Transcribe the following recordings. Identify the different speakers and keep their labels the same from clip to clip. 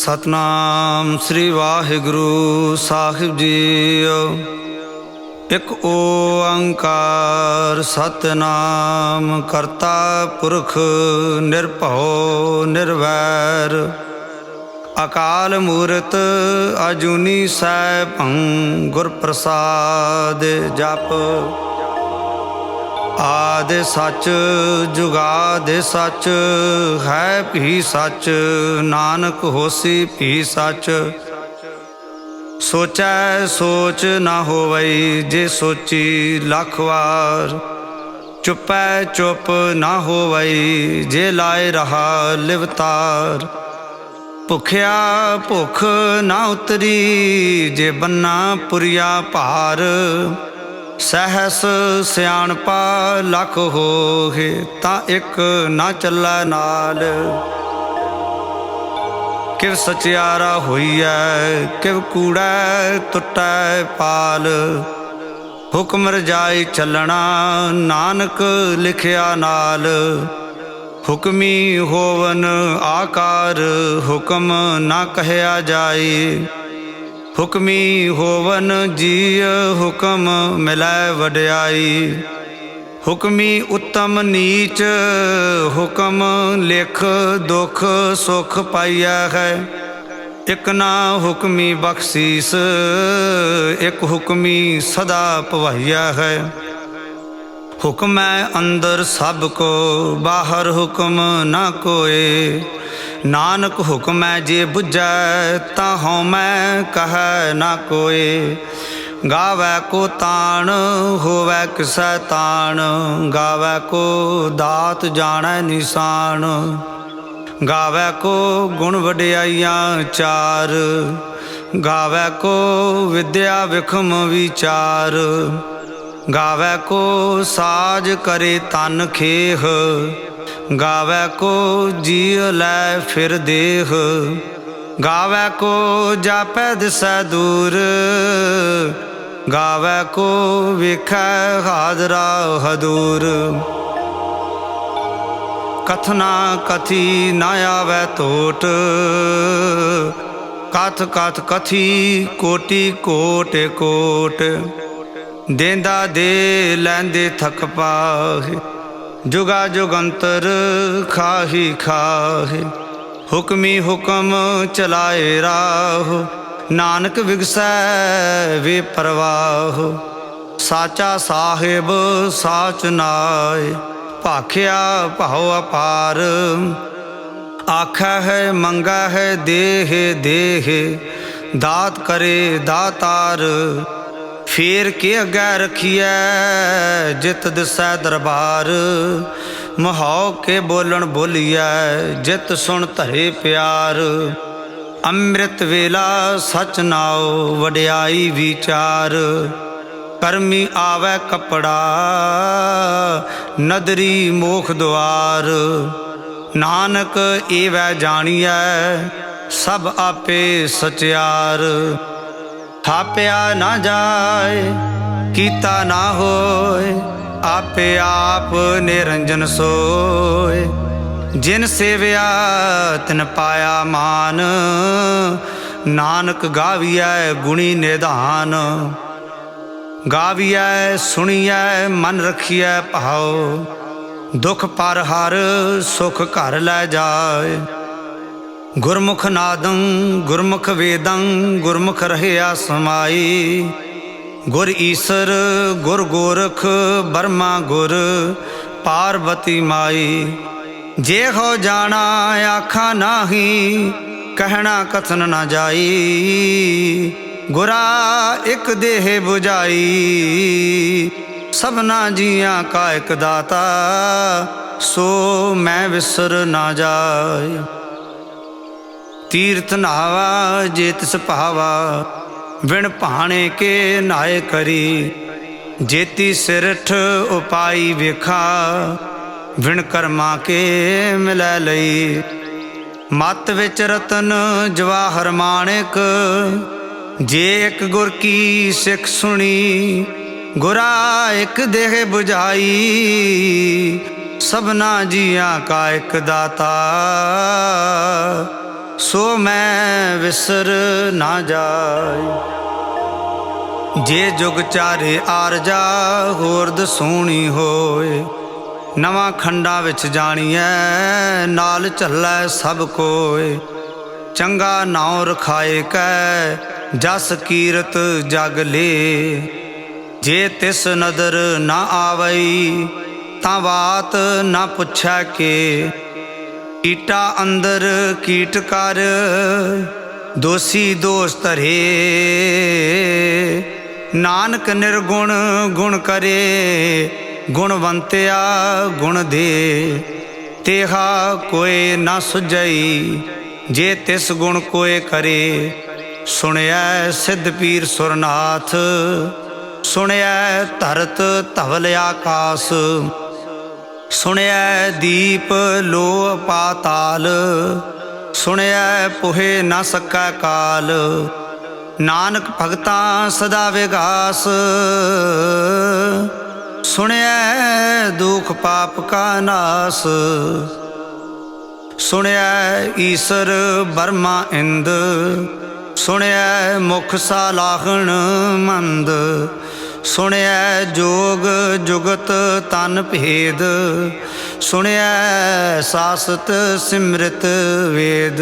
Speaker 1: सतनाम श्री वाहिगुरु साहिब जीओ। एक ओंकार सतनाम करता पुरख निरभौ निर्वैर। अकाल मूरत अजूनी सैभं गुर प्रसाद जप। आदि सच जुगादि सच है भी सच, नानक होसी भी सच। सोचै सोच ना होवई जे सोची लख वार। चुपै चुप ना होवई जे लाए रहा लिवतार। भुखिया भुख ना उतरी जे बन्ना पुरिया भार। सहस सियाणपा लख होए तां एक ना चलै नाल। किव सचियारा होइए किव कूड़ै टुटै पाल। हुक्म रजाई चलना नानक लिखिया नाल। हुक्मी होवन आकार हुक्म ना कहया जाई। हुक्मी होवन जीय हुक्म मिलै वड्याई। हुक्मी उत्तम नीच हुक्म लिख दुख सुख पाइया है। एक ना हुक्मी बख्शीस एक हुक्मी सदा पवाइया है। हुक्म है अंदर सब को बाहर हुक्म ना कोय। नानक हुक्म है जे बुझै ता हों मैं कहै ना कोय। गावै को ताण होवै किसै ताण, गावै को दात जानै निशान। गावै को गुण वड्याइयां चार, गावै को विद्या विखम विचार। गावै को साज करे तन खेह, गावै को जीव लै फिर देह। गावै को जापै दिसै दूर, गावै को वेखै हाजरा हदूर। कथना कथी ना आवै टोट, कथ कथ कथी कोटि कोट कोट। देंदा दे लैंदे थक पाहे, जुगा जुगंतर खाही खाहे। हुक्मी हुक्म चलाए राह, नानक विगसै वे परवाह। साचा साहिब साच नाय, भाखिया भाव अपार। आखै है मंगा है देह देह, दात करे दातार। फेर के अगै रखिए जित दिसै दरबार। महो के बोलन बोलिए जित सुन धरे प्यार। अमृत वेला सच नाओ वड्याई विचार। करमी आवै कपड़ा नदरी मोख द्वार। नानक एवै जानिए सब आपे सचियार। थाप्या ना जाए कीता ना होए, आपे आप निरंजन सोए। जिन सेविया तिन पाया मान, नानक गाविया गुणी निधान। गाविया सुनिया मन रखिया भाव, दुख पर हर सुख घर लै जाए। गुरमुख नादं गुरमुख वेदं गुरमुख रहया समाई। गुर ईसर गुर गोरख ब्रह्मा गुर पार्वती माई। जे हो जाना आखा नाही, कहना कथन न जाई। गुरा एक देह बुझाई, सबना जियां का एक दाता। सो मैं विसर ना जाए। तीर्थ नहावा जे तिस भावा, विण भाणे के नाए करी। जेती सिरठ उपाई वेखा, विण कर्मा के मिलै लई। मत विच रतन जवाहर माणिक, जे एक गुर की सिख सुनी। गुरा एक देह बुझाई, सबना जियां का एक दाता। सो मैं विसर ना जाय। जे जुग चारे आरजा होर दसूणी होए, नवां खंडा विच जाणीਐ नाल झल्लै सब कोय। चंगा नाउं रखाए कै जस कीरत जग ले, जे तिस नदर ना आवई तां बात ना पुछै के। कीटा अंदर कीट कर दोषी दोष धरे, नानक निर्गुण गुण करे गुणवंतिया गुण दे। तेहा कोई ना सुझई जे तिस गुण कोय करे। सुनिया सिद्ध पीर सुरनाथ, सुनिया धरत धवल आकाश। सुनिया दीप लो पाताल, सुनिया पुहे न सकै काल। नानक भगतां सदा विगास, सुनिया दुख पाप का नास। सुनिया ईसर बर्मा इंद, सुनिया मुख सालाहण मंद। सुनिया जोग जुगत तन भेद, सुनिया सासत सिमृत वेद।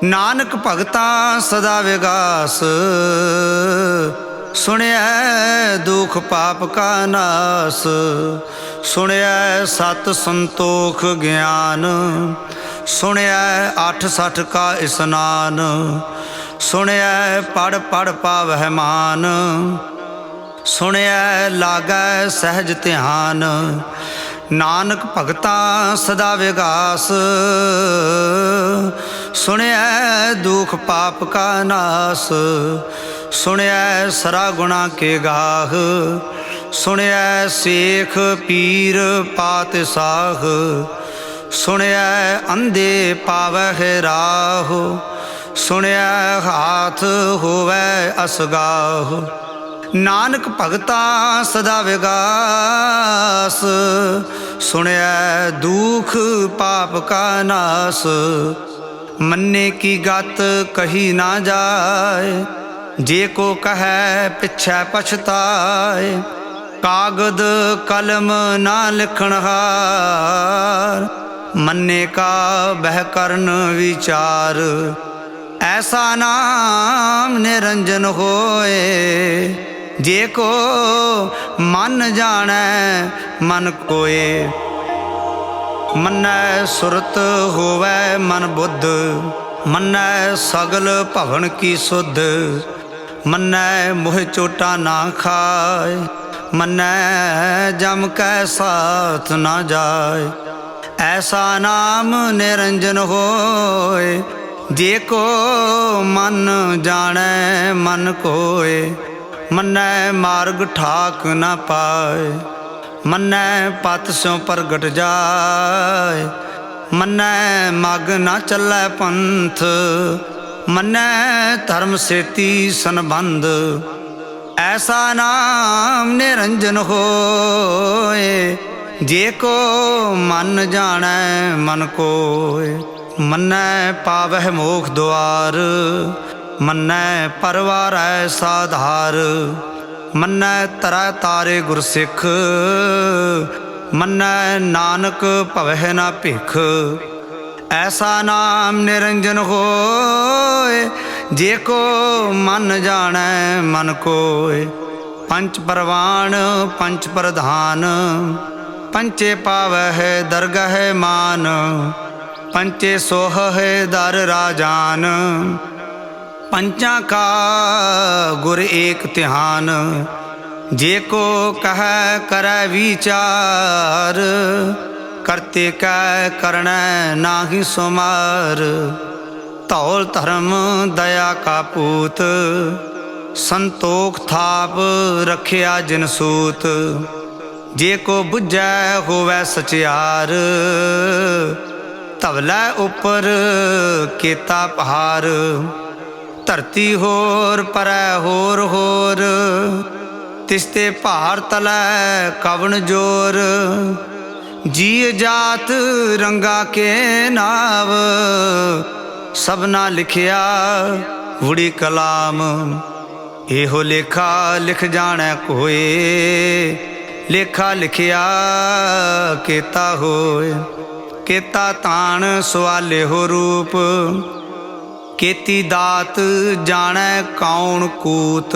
Speaker 1: नानक भगतां सदा विगास, सुनिया दुख पाप का नास। सुनिया सत संतोख ज्ञान, सुनिया 8 60 का स्नान। सुनिया पढ़ पढ़ पावह मान, सुनिया लागै सहज ध्यान। नानक भगतां सदा विगास, सुनिया दुख पाप का नास। सुनिया सरा गुणा के गाह, सुनिया शेख पीर पात साह। सुनिया अंधे पावह राह, सुनिया हाथ होवै असगाह। नानक भगतां सदा विगास, सुनिया दुख पाप का नास। मन्ने की गत कही ना जाए, जे को कहे पिछै पछताए। कागद कलम ना लिखण हार, मन्ने का बह करन विचार। ऐसा नाम निरंजन होए, जे को मन जाने मन कोय। मन्नै सुरत होवै मन बुद्ध, मन्नै सगल भवन की सुध। मन्नै मोह चोटा ना खाए, मन्नै जम कै साथ ना जाए। ऐसा नाम निरंजन होए, जे को मन जाने मन कोय। मन्नै मार्ग ठाक न पाए, मन्नै पत स्यों प्रगट जाए। मन्नै मग न चलै पंथ, मन्नै धर्म सेती संबंध। ऐसा नाम निरंजन होए, जे को मन जाने मन कोय। मन्नै पावह मोख द्वार, मन्नै परवारै साधार। मन्नै तरै तारे गुरसिख, मन्नै नानक भवह न भिख। ऐसा नाम निरंजन होए, जे को मन जाने मन कोय। पंच परवान पंच प्रधान, पंचे पावह दरगह मान। पंचे सोह है दर राजान, पंचा का गुर एक ध्यान। जे को कह करै विचार, करते कै करनै नाहि सुमार। धौल धर्म दया का पूत, संतोख थाप रखिया जिन सूत। जे को बुझै होवै सचियार, धवलै उपर केता पहार। धरती होर परै होर होर, तिसते भार तलै कवन जोर। जी जात रंगा के नाव, सबना लिखिया वुड़ी कलाम। एहो लेखा लिख जाने कोय, लेखा लिखिया केता होए। केता ताण सवाले हो रूप, केती दात जाने कौन कूत।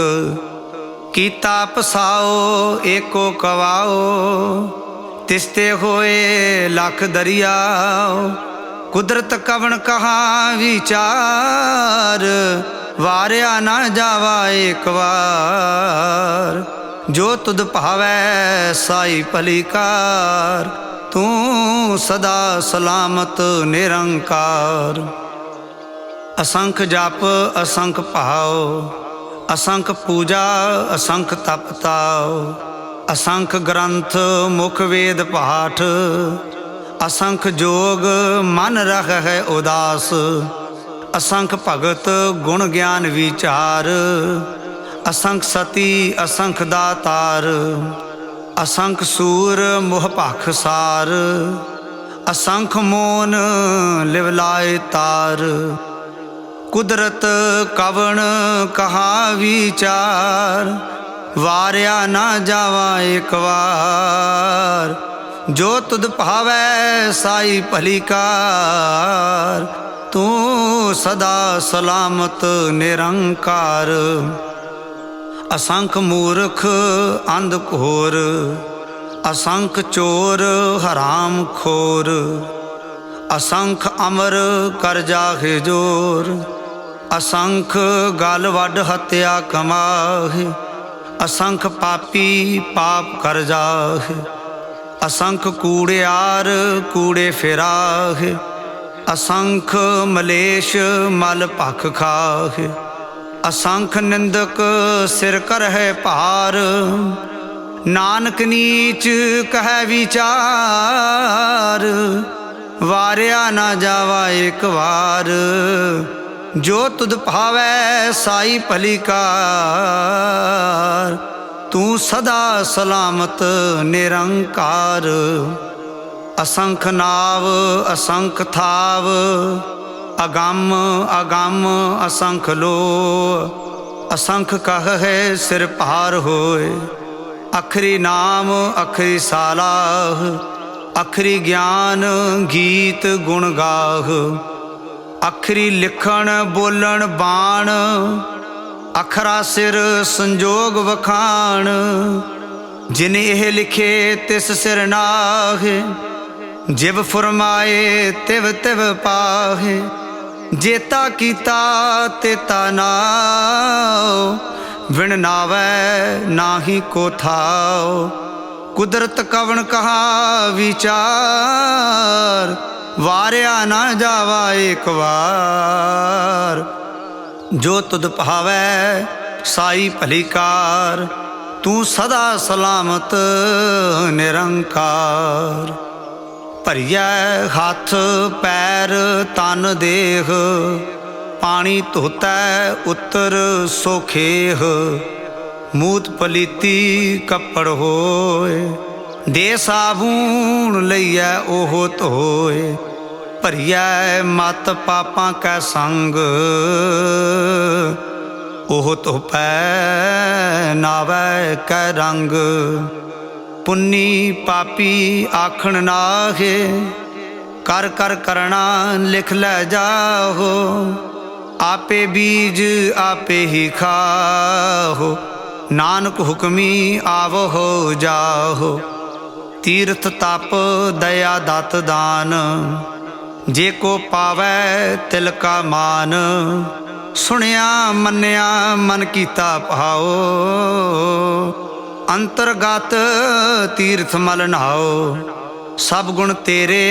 Speaker 1: कीता पसाओ एको कवाओ, तिसते होए लख दरियाओ। कुदरत कवन कहा विचार, वारिया ना जावा एक बार। जो तुद भावै साई भलीकार, तू सदा सलामत निरंकार। असंख जप असंख भाव, असंख पूजा असंख तप ताव। असंख ग्रंथ मुख वेद पाठ, असंख जोग मन रख है उदास। असंख भगत गुण ज्ञान विचार, असंख सती असंख दातार। असंख सूर मोह भख सार, असंख मोन लिवलाए तार। कुदरत कवन कहा विचार, वारिया ना जावा एक बार। जो तुद भावै साई भलीकार, तू सदा सलामत निरंकार। असंख मूर्ख अंध घोर, असंख चोर हराम खोर। असंख अमर कर जाहे जोर, असंख गल वड हत्या कमाहे। असंख पापी पाप कर जाहे, असंख कूड़ियार कूड़े फिराहे। असंख मलेश मल भख खाहे, असंख निंदक सिर कर है पार। नानक नीच कह विचार, वारिया ना जावा एक बार। जो तुद भावै साई भलीकार, तू सदा सलामत निरंकार। असंख नाव असंख थाव, अगम अगम असंख लो। असंख कह है सिर पार होए, अखरी नाम अखरी सालाह। अखरी ज्ञान गीत गुण गाह, अखरी लिखण बोलण बाण। अखरा सिर संजोग वखाण, जिन एह लिखे तिस सिर नाहे। जिव फुरमाए तिव तिव पाहे, जेता कीता तेता नाओ। विण नावै नाही को थाओ, कुदरत कवन कहा विचार। वारिया ना जावा एक बार। जो तुद भावै साई भलीकार, तू सदा सलामत निरंकार। भरिया हाथ पैर तन देह, पानी धोतै उतर सोखेह। मूत पलीती कपड़ होए, दे साबून लइयै ओहो धोए। भरिया मत पापां कै संग, ओह धोपै नावै कै रंग। पुन्नी पापी आखण नाहे, कर कर करना लिख लै जाहो। आपे बीज आपे ही खाहो, नानक हुक्मी आवो हो जाहो। तीर्थ तप दया दत दान, जे को पावै तिल का मान। सुनिया मन्निया मन कीता भाओ, अंतरगत तीर्थ मल नहाओ। सब गुण तेरे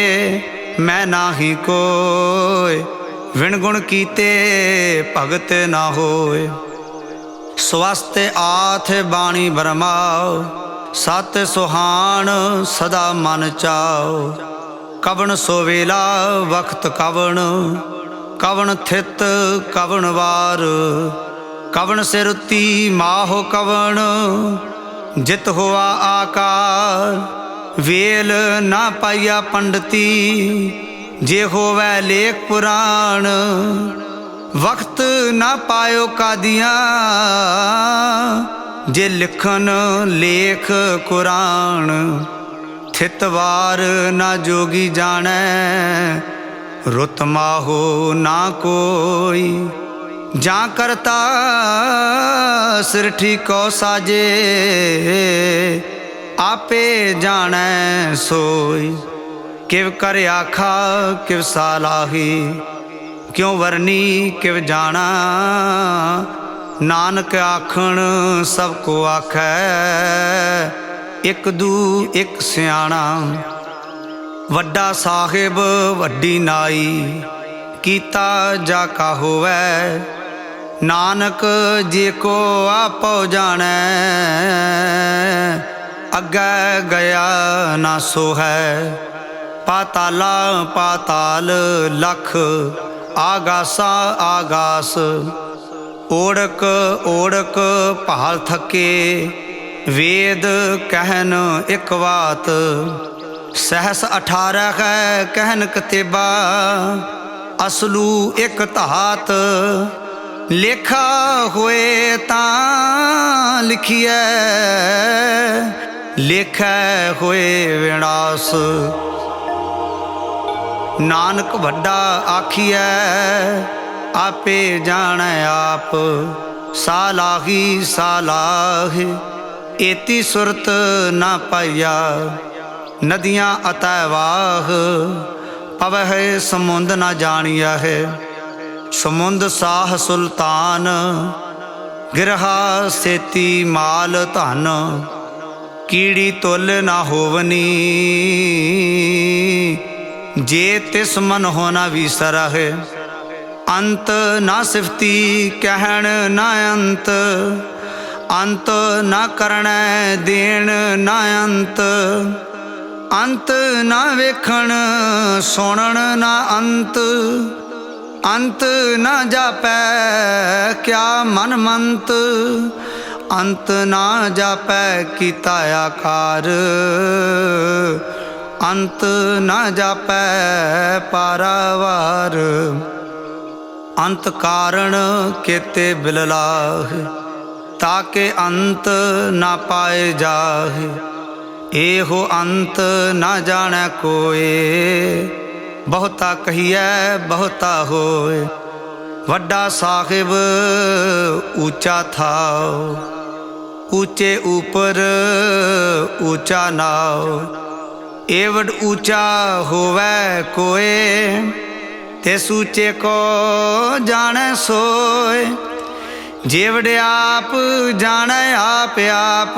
Speaker 1: मैं नाही कोय, विण गुण कीते भगत ना होए। स्वस्थ आथ बाणी बरमाओ, सत सुहान सदा मन चाओ। कवन सोवेला वक्त कवन, कवन थित कवन वार। कवन सिरुती माहो कवन, जित हुआ आकार। वेल ना पाइया पंडती, जे होवै लेख पुराण। वक्त ना पायो कादियाँ जे लिखन लेख कुरान। थितवार ना जोगी जाने रुत माहो ना कोई। जा करता सिरठी को साजे आपे जाने सोई। किव कर आखा किव सालाही क्यों वरनी किव जाना। नानक आखण सबको आखै एक दू एक सियाणा। वड्डा साहिब वड्डी नाई कीता जाका होवै। नानक जे को आपो जाने अग्गै गया ना सो है। पाताला पाताल लख आगासा आगास। ओढ़क ओढ़क भाल थके वेद कहन एक बात। सहस 18 है कहन कतेबा असलू एक धात। लेखा होए तां लिखिए लेखै होए विनाश। नानक वड्डा आखिए आपे जाने आप। सालाही सालाह एती सुरत ना पाइया। नदियाँ अतैवाह पवह समुंद ना जानिया है। समुंद साह सुल्तान गिरहा सेती माल धन। कीड़ी तुल ना होवनी जे तिस मन होना विसर है। अंत ना सिफती कहण ना अंत। अंत ना करण देण ना अंत। अंत ना वेखण सुनण ना अंत। अंत ना जापै क्या मन मंत। अंत ना जापै कीता आकार। अंत ना जापै पारावार। अंत कारण केते बिललाह ताके अंत ना पाए जाहे। एहो अंत ना जाने कोय बहुता कहिए बहुता होए। वड्डा साहिब ऊंचा था ऊंचे ऊपर ऊंचा नाव। एवड ऊंचा होवै कोय तिस ऊंचे को जाने सोय। जेवड़ आप जाने आप आप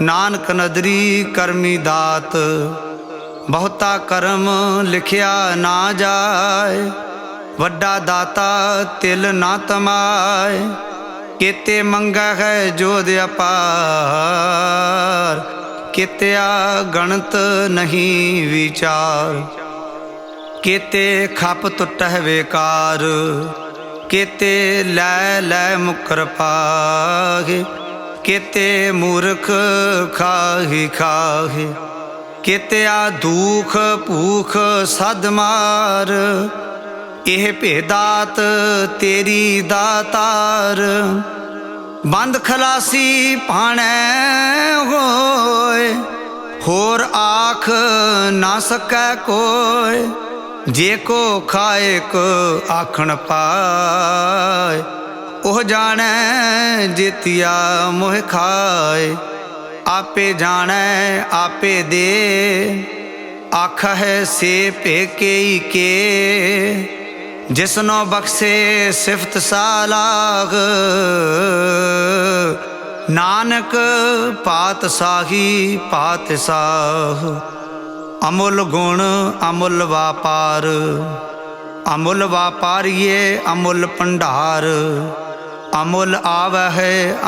Speaker 1: नानक नदरी करमी दात। बहुता कर्म लिखिया ना जाए वड्डा दाता तिल ना तमाए। केते मंगा है जोध अपार केत्या गणत नहीं विचार। केते खप टुटह बेकार केते लै लै मुकर पागे। केते मूर्ख खाही खाहे केत्या दुख भूख सद मार। एह भेदात तेरी दातार बंद खलासी पाणै होए। होर आख ना सकै कोय जे को खाए को आखण पाए। ओह जाने जेतिया मोह खाए। आपे जाने आपे दे आख है से पेके के। जिसनो बख्शे सिफत सालाग नानक पात साही पात साह। अमुल गुण अमुल व्यापार अमुल व्यापारिये अमुल भंडार। अमुल आवह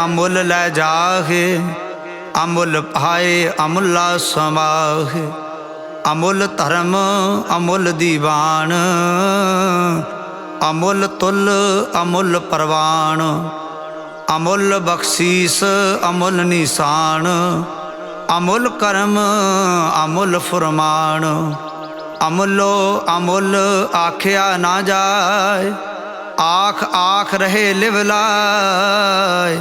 Speaker 1: अमुल लै जाहे अमुल पाए अमुला समाह। अमुल धर्म अमुल दीवान अमुल तुल अमुल परवान। अमुल बख्शीस अमुल निशान अमुल कर्म अमुल फरमान। अमुलो अमुल आख्या ना जाए, आख आख रहे लिवलाय।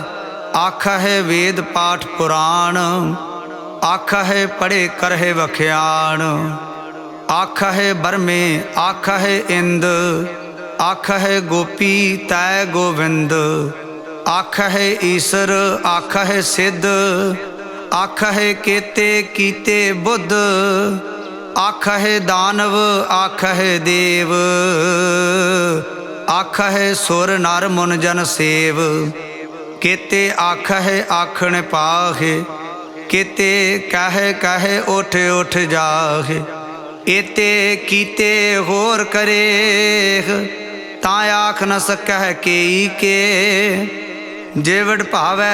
Speaker 1: आखा है वेद पाठ पुराण, आखा है पढ़े करहे वख्याण। आखा है बरमे आखा है इंद, आखा है गोपी तय गोविंद। आखा है ईसर आखा है सिद्ध, आखा है केते कीते बुद्ध। आखा है दानव आखा है देव, आखा है सुर नर मुन जन सेव। केते आखा है आखण पाहे, केते कहे कहे उठ उठ जाहे। एते कीते होर करे, ता आख न सकह केई के। जेवड़ भावै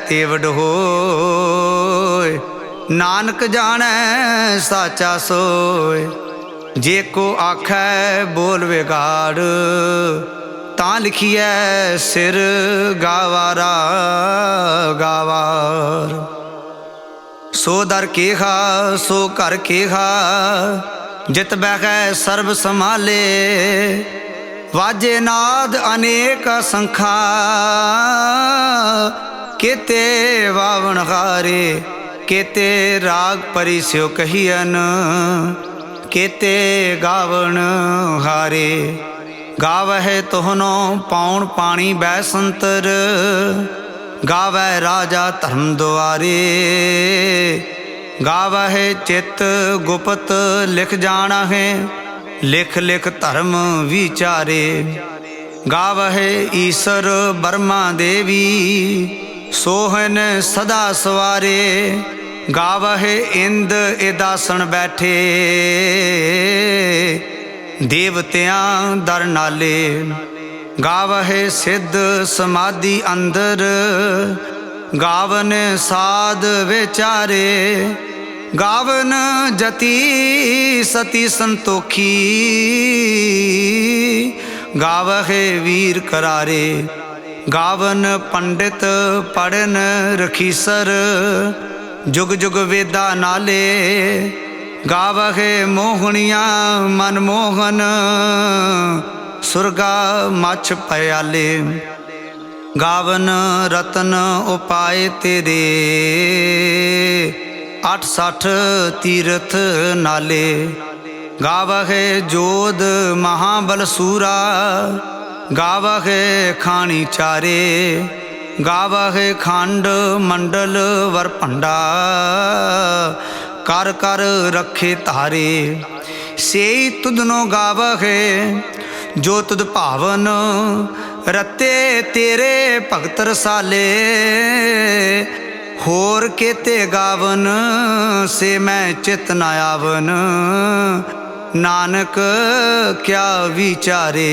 Speaker 1: तेवड़ होय, नानक जानै साचा सोय। जे को आखै बोल विगाड़, तां लिखिए सिर गावारा गावार। सो दर केहा सो घर केहा, जित बैठै सर्ब संभाले। वाजे नाद अनेक संखा, केते वावण हारे। केते राग परिस्यो कहियन, केते गावण हारे। गावै तोहनो पौण पाणी बैसंतर, गावै राजा धर्म द्वारे। गावै चित गुप्त लिख जाना है, लिख लिख धर्म विचारे। गावै ईश्वर ब्रह्मा देवी, सोहन सदा सवारे। गावै इंद इदासन बैठे, देवतियां दर नाले। गावै सिद्ध समाधि अंदर, गावन साध विचारे। गावन जति सती संतोखी, गावै वीर करारे। गावन पंडित पढ़न रखीसर, जुग जुग वेदा नाले। गावै मोहनिया मनमोहन, सुरगा मछ पयाले। गावन रतन उपाय तेरे, 68 तीरथ नाले। गावै जोध महाबल सूरा, गावै खानी चारे। गावै खंड मंडल वर भंडा, कर कर रखे तारे। सेई तुधनो गावै जो तुध भावन, रते तेरे भगत रसाले। होर केते गावन से मैं चित न आवन, नानक क्या विचारे।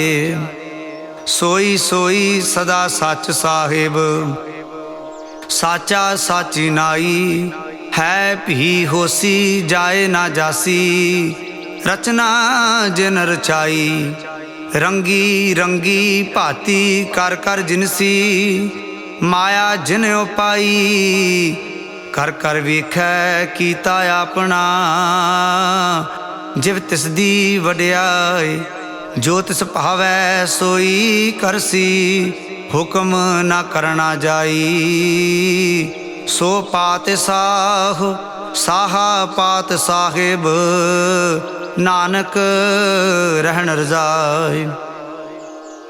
Speaker 1: सोई सोई सदा सच साहिब, साचा साची नाई। है भी होसी जाए ना जासी, रचना जिन रचाई। रंगी रंगी भाती कर कर जिनसी, माया जिन उपाई। कर कर वेखै कीता अपना, जिव तिसदी वड्याई। जो तिस भावै सोई करसी, हुक्म ना करना जाई। सो पात साह साहा पात साहिब, नानक रहन रजाई।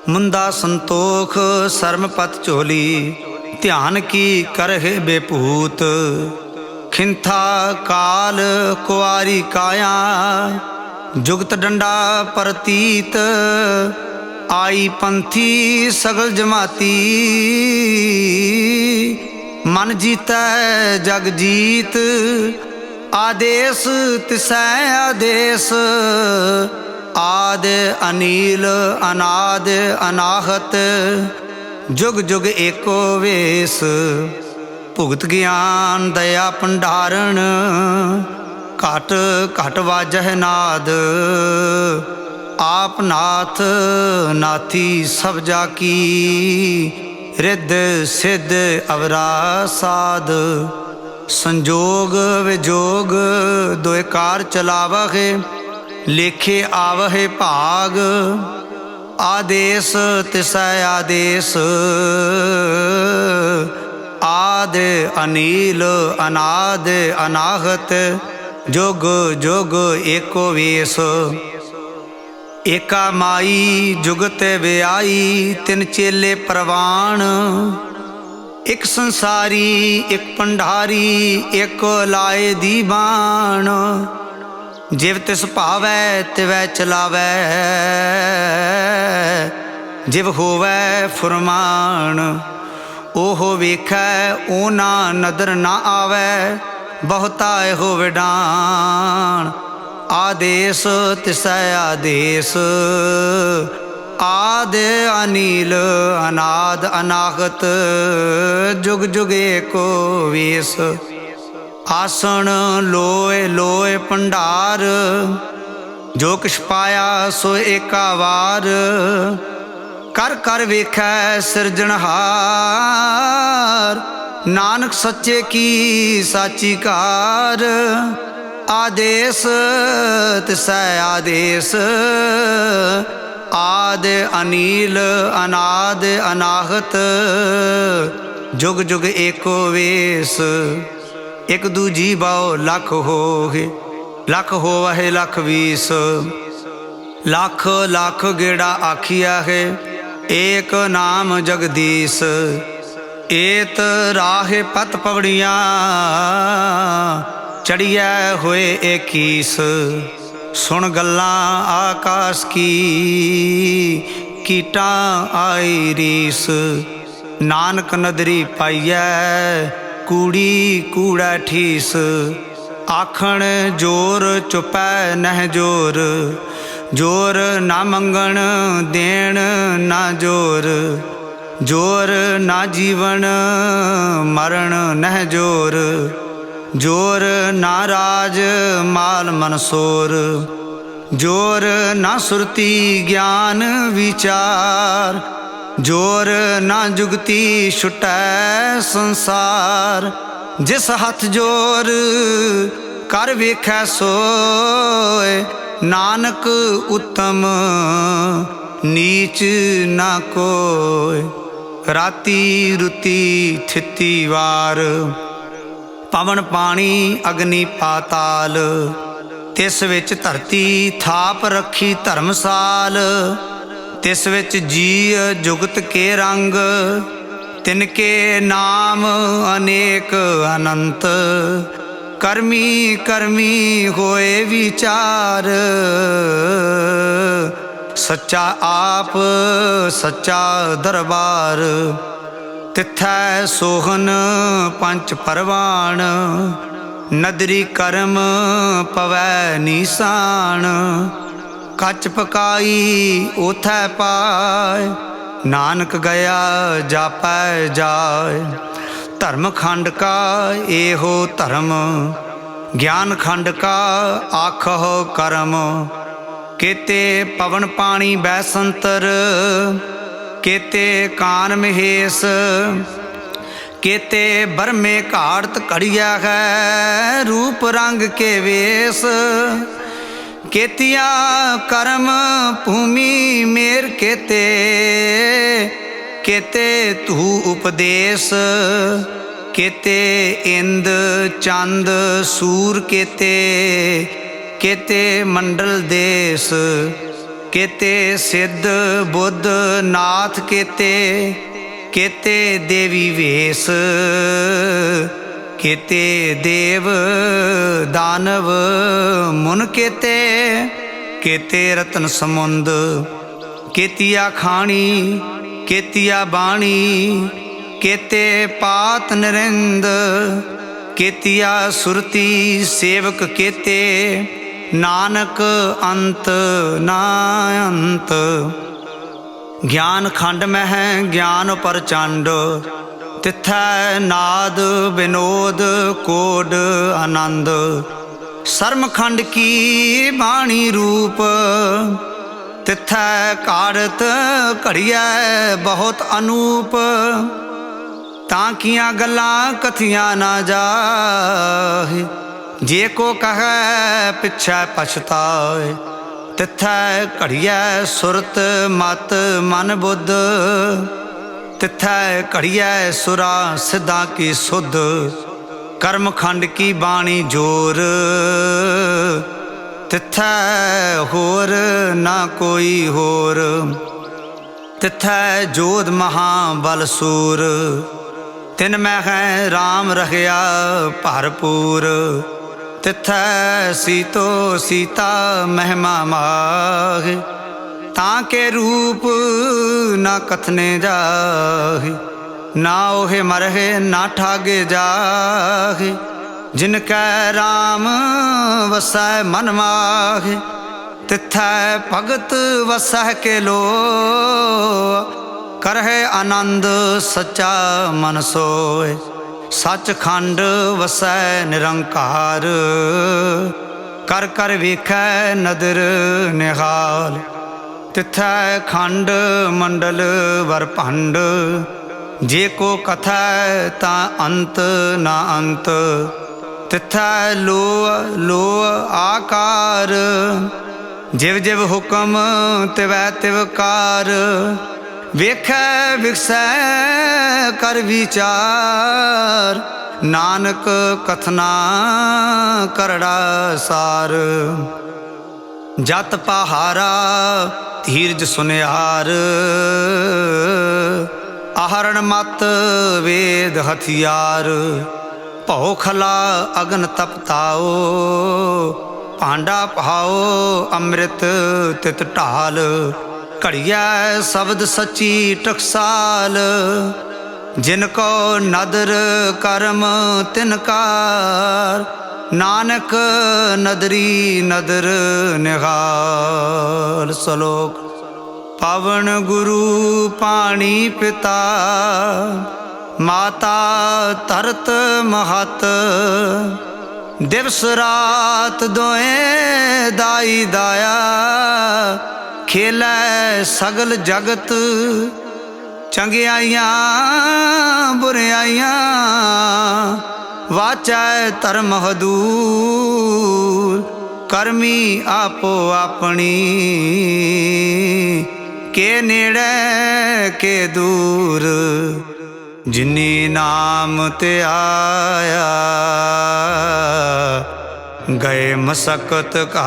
Speaker 1: मुंदा संतोख सरमपत झोली, ध्यान की करहे बेपूत। खिंथा काल कुआरी काया, जुगत डंडा परतीत। आई पंथी सगल जमाती, मन जीतै जग जीत। आदेश तिसै आदेश, आद अनील अनाद अनाहत। जुग जुग एको वेश, भुगत ज्ञान दया भंडारण। घट घट वाजह नाद, आप नाथ नाथी सब जाकी। रिद्ध सिद्ध अवरा साध, संजोग विजोग दोए कार चलावहे। लेखे आवहे भाग, आदेश तिसै आदेश। आदि अनील अनाद अनाहत, जुग जुग एको वेश। एका माई जुगत व्याई, तिन चेले प्रवाण। एक संसारी एक भंडारी, एक लाए दीवान। जिव तिस भावै तिवै चलावै, जिव होवै फुरमान। ओहो वेखै ओना नदर ना आवै, बहुता एहो विडान। आदेश तिसै आदेश, आदि अनील अनाद अनाहत, जुग जुग एको वेश। आसन लोय लोय भंडार, जो किछ पाया सो एका वार। कर कर वेखै सिरजनहार, नानक सच्चे की साची कार। आदेश तिसै आदेश, आदि अनील अनाद अनाहत, जुग जुग एको वेश। एक दूजी बाओ लख होगे, लख होवहे लख बीस। लख लख गेड़ा आखिया है, एक नाम जगदीश। एत राहे पत पवड़ियाँ, चढ़िया होए एकीस। सुन गल्लां आकाश की, कीटा आई रीस। नानक नदरी पाइयै, कूड़ी कूड़ा ठीस। आखण जोर चुपै नह जोर, जोर ना मंगण देण ना जोर। जोर ना जीवन मरण नह जोर, जोर ना राज माल मनसोर। जोर ना सुरती ज्ञान विचार, जोर ना जुगती छुटै संसार। जिस हथ जोर कर वेखै सोय, नानक उत्तम नीच ना कोय। राती रुती थिती वार, पवन पानी अग्नि पाताल। तिस विच धरती थाप रखी धर्मसाल। तिस विच जी जुगत के रंग, तिनके नाम अनेक अनंत। कर्मी कर्मी होए विचार, सच्चा आप सच्चा दरबार। तिथै सोहन पंच परवान, नदरी कर्म पवै नीसान। कच पकाई ओथै पाय, नानक गया जापै जाय। धर्म खंड का एहो धर्म, ज्ञान खंड का आखो कर्म। केते पवन पानी बैसंतर, केते कान महेश। केते बरमे घाड़त घड़िया है, रूप रंग के वेश। केतिया कर्म भूमि मेर केते, केते तू उपदेश। केते इंद चंद सूर केते, केते मंडल देश। केते सिद्ध बुद्ध नाथ केते, केते देवी वेश। केते देव दानव मुन केते, केते रतन समुंद। केतिया खाणी केतिया बाणी, केते पात नरिंद। केतिया सुरती सेवक केते, नानक अंत ना अंत। ज्ञान खंड में है ज्ञान प्रचंड, तिथै नाद विनोद कोड आनंद। शर्म खंड की बाणी रूप, तिथै काढ़त घड़िया बहुत अनूप। ताकियां गल्लां कथियां ना जाए, जे को कहे पिछै पछताए। तिथै घड़ियै सुरत मत मन बुद्ध, तिथै घड़ियै सुरा सिद्धां की सुध, कर्म खंड की बाणी जोर, तिथै होर ना कोई होर, तिथै जोध महाबल सूर, तिन मैं है राम रखिया भरपूर, तिथै सीतो सीता महिमा माह, ताके रूप ना कथने जाहि, ना ओहे मरहे ना ठागे जाहि, जिनकै राम वसै मन माहि, तिथै भगत वसह के लो, करहे आनंद सच्चा मन सोय, सचखंड वसै निरंकार, कर कर वेखै नदर निहाल, तिथै खंड मंडल वर भंड, जे को कथै ता अंत ना अंत, तिथै लो लो आकार, जिव जिव हुक्म तिवै तिवकार, वेखै विकसै कर विचार, नानक कथना करड़ा सार, जत पहारा धीरज सुनिहार, आहरण मत वेद हथियार, भौ खला अगन तपताओ, भांडा पहाओ अमृत तित ढाल, घड़िया शब्द सच्ची टकसाल, जिनको नदर कर्म तिनकार, नानक नदरी नदर निहाल। श्लोक। पवन गुरु पानी पिता, माता तरत महत, दिवस रात दोए दाई दाया, खेलै सगल जगत, चंगियाइयां बुरियाइयां, वाचै धर्म हदूर, करमी आपो अपनी, के नेड़े के दूर, जिनी नाम ते आया, गए मसकत काल,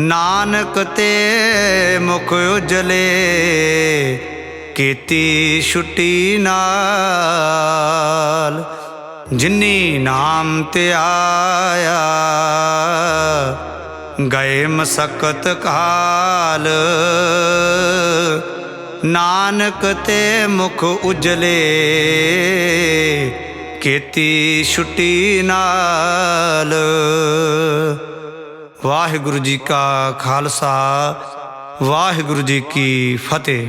Speaker 1: नानक ते मुख उजले, कीती छुट्टी नाल, जिनी नाम ते आया, गए मसकत काल, नानक ते मुख उजले, कीती छुट्टी नाल। वाहिगुरु जी का खालसा, वाहिगुरु जी की फतेह।